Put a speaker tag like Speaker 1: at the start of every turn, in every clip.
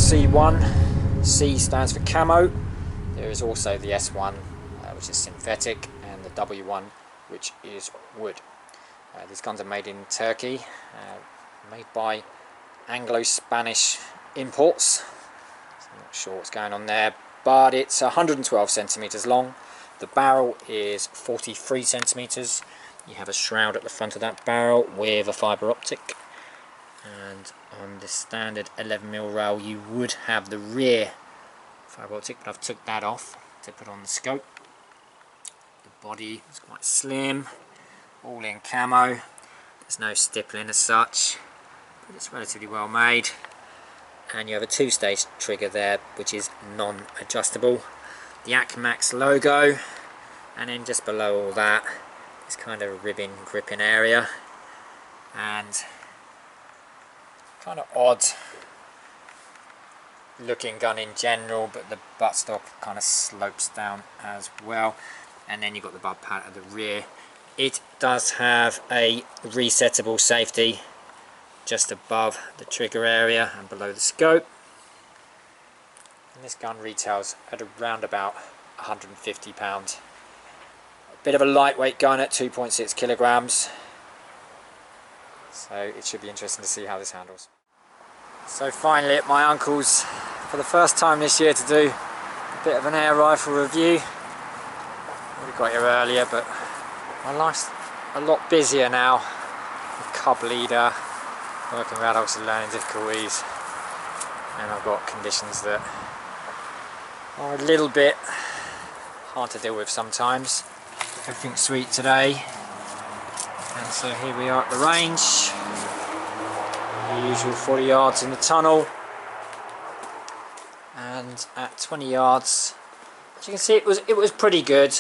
Speaker 1: C1. C stands for camo. There is also the S1, which is synthetic, and the W1, which is wood. These guns are made in Turkey, made by Anglo-Spanish imports. So I'm not sure what's going on there, but it's 112 centimeters long. The barrel is 43 centimeters. You have a shroud at the front of that barrel with a fibre optic, and on the standard 11mm rail you would have the rear fibre optic, but I've took that off to put on the scope. The body is quite slim, all in camo. There's no stippling as such, but it's relatively well made. And you have a two-stage trigger there, which is non-adjustable. The Accumax logo, and then just below all that is kind of a ribbon gripping area, and kind of odd looking gun in general, but the buttstock kind of slopes down as well. And then you've got the bud pad at the rear. It does have a resettable safety just above the trigger area and below the scope. And this gun retails at around about £150. A bit of a lightweight gun at 2.6 kilograms. So it should be interesting to see how this handles. So finally at my uncle's for the first time this year to do a bit of an air rifle review. We got here earlier, but my life's a lot busier now. A cub leader, working with adults with learning difficulties, and I've got conditions that are a little bit hard to deal with sometimes. Everything's sweet today, and so here we are at the range. The usual 40 yards in the tunnel, and at 20 yards, as you can see, it was pretty good.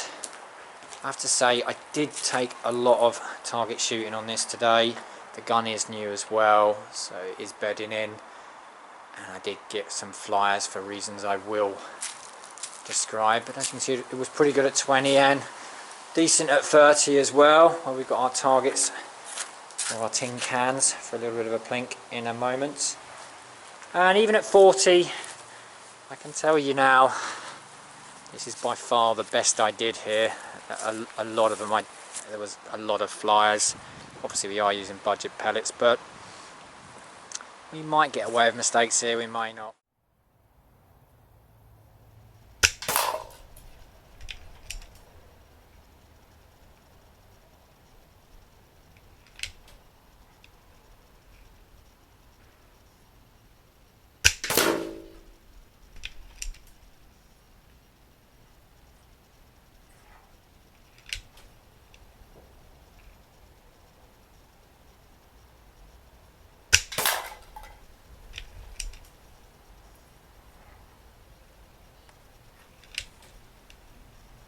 Speaker 1: I have to say, I did take a lot of target shooting on this today. The gun is new as well, so it is bedding in, and I did get some flyers for reasons I will describe, but as you can see, it was pretty good at 20 and decent at 30 as well. Where we've got our targets or our tin cans for a little bit of a plink in a moment. And even at 40, I can tell you now, this is by far the best I did here. A lot of them, there was a lot of flyers. Obviously we are using budget pellets, but we might get away with mistakes here, we might not.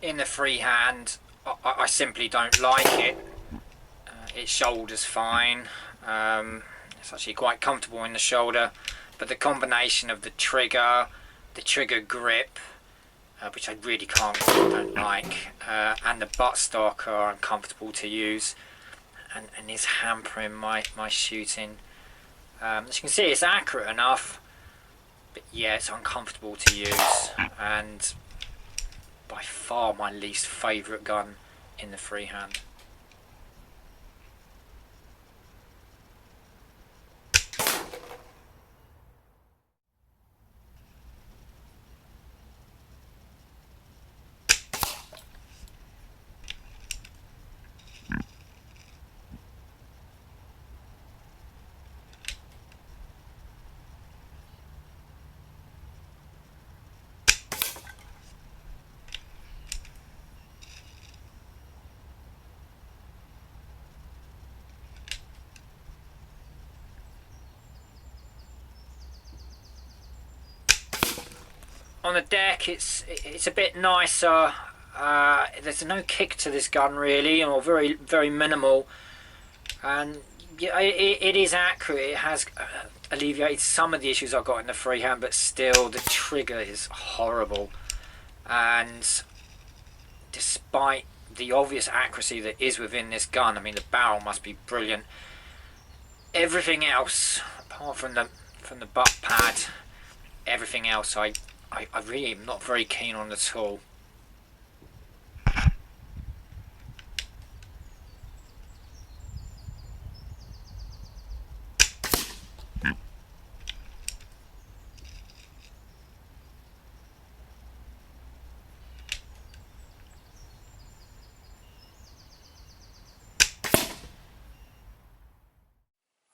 Speaker 1: In the freehand, I simply don't like it. It shoulders fine. It's actually quite comfortable in the shoulder, but the combination of the trigger grip, which I really don't like, and the buttstock are uncomfortable to use, and is hampering my shooting. As you can see, it's accurate enough, but yeah, it's uncomfortable to use, and by far my least favourite gun in the freehand. On the deck, it's a bit nicer. There's no kick to this gun really, or very minimal, and yeah, it is accurate. It has alleviated some of the issues I've got in the freehand, but still the trigger is horrible. And despite the obvious accuracy that is within this gun, I mean the barrel must be brilliant. Everything else, apart from the butt pad, everything else I really am not very keen on at all.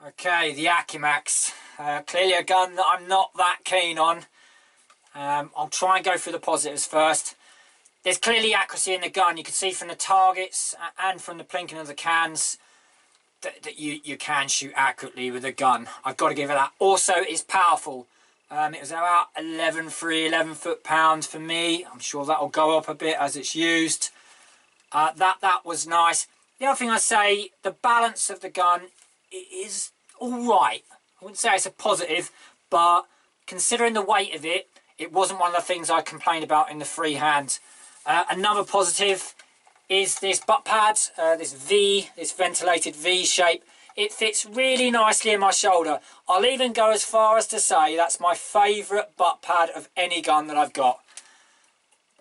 Speaker 1: Okay, the Accumax, clearly a gun that I'm not that keen on. I'll try and go through the positives first. There's clearly accuracy in the gun. You can see from the targets and from the plinking of the cans that you can shoot accurately with a gun. I've got to give it that. Also, it's powerful. It was about 11 foot-pounds for me. I'm sure that'll go up a bit as it's used. That was nice. The other thing I say, the balance of the gun is all right. I wouldn't say it's a positive, but considering the weight of it, it wasn't one of the things I complained about in the Freehand. Another positive is this butt pad, this ventilated V shape. It fits really nicely in my shoulder. I'll even go as far as to say that's my favourite butt pad of any gun that I've got.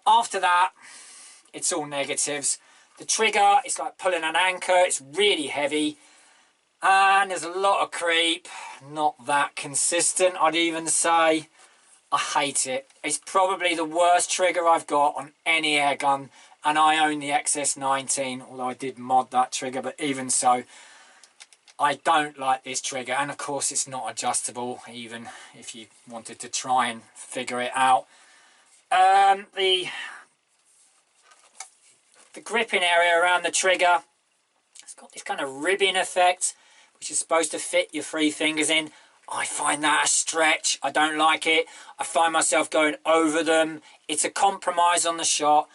Speaker 1: After that, it's all negatives. The trigger, it's like pulling an anchor. It's really heavy. And there's a lot of creep. Not that consistent, I'd even say. I hate it. It's probably the worst trigger I've got on any air gun. And I own the XS19, although I did mod that trigger. But even so, I don't like this trigger. And of course, it's not adjustable, even if you wanted to try and figure it out. The gripping area around the trigger, it's got this kind of ribbing effect, which is supposed to fit your 3 fingers in. I find that a stretch. I don't like it. I find myself going over them. It's a compromise on the shot.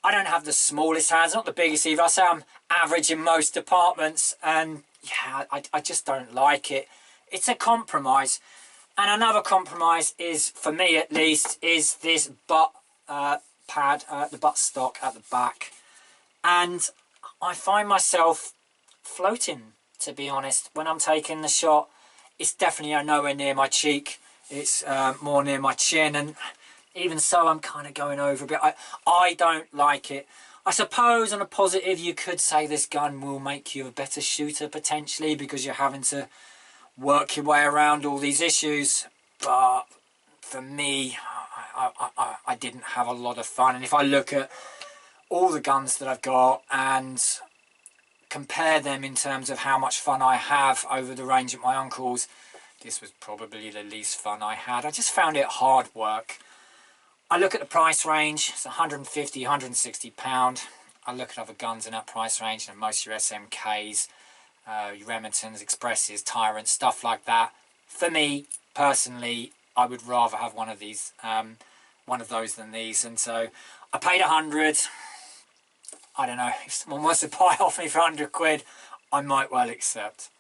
Speaker 1: I don't have the smallest hands, not the biggest either. I say I'm average in most departments, and yeah, I just don't like it. It's a compromise. And another compromise is, for me at least, is this butt pad, the butt stock at the back. And I find myself floating, to be honest, when I'm taking the shot. It's definitely nowhere near my cheek. It's more near my chin, and even so, I'm kind of going over a bit. I don't like it. I suppose on a positive, you could say this gun will make you a better shooter, potentially, because you're having to work your way around all these issues. But for me, I didn't have a lot of fun. And if I look at all the guns that I've got and compare them in terms of how much fun I have over the range at my uncle's, this was probably the least fun I had. I just found it hard work. I look at the price range, it's 150, 160 pound. I look at other guns in that price range, and most of your SMKs, your Remingtons, Expresses, Tyrants, stuff like that. For me, personally, I would rather have one of these, one of those than these. And so I paid 100. I don't know, if someone wants to buy off me for 100 quid, I might well accept.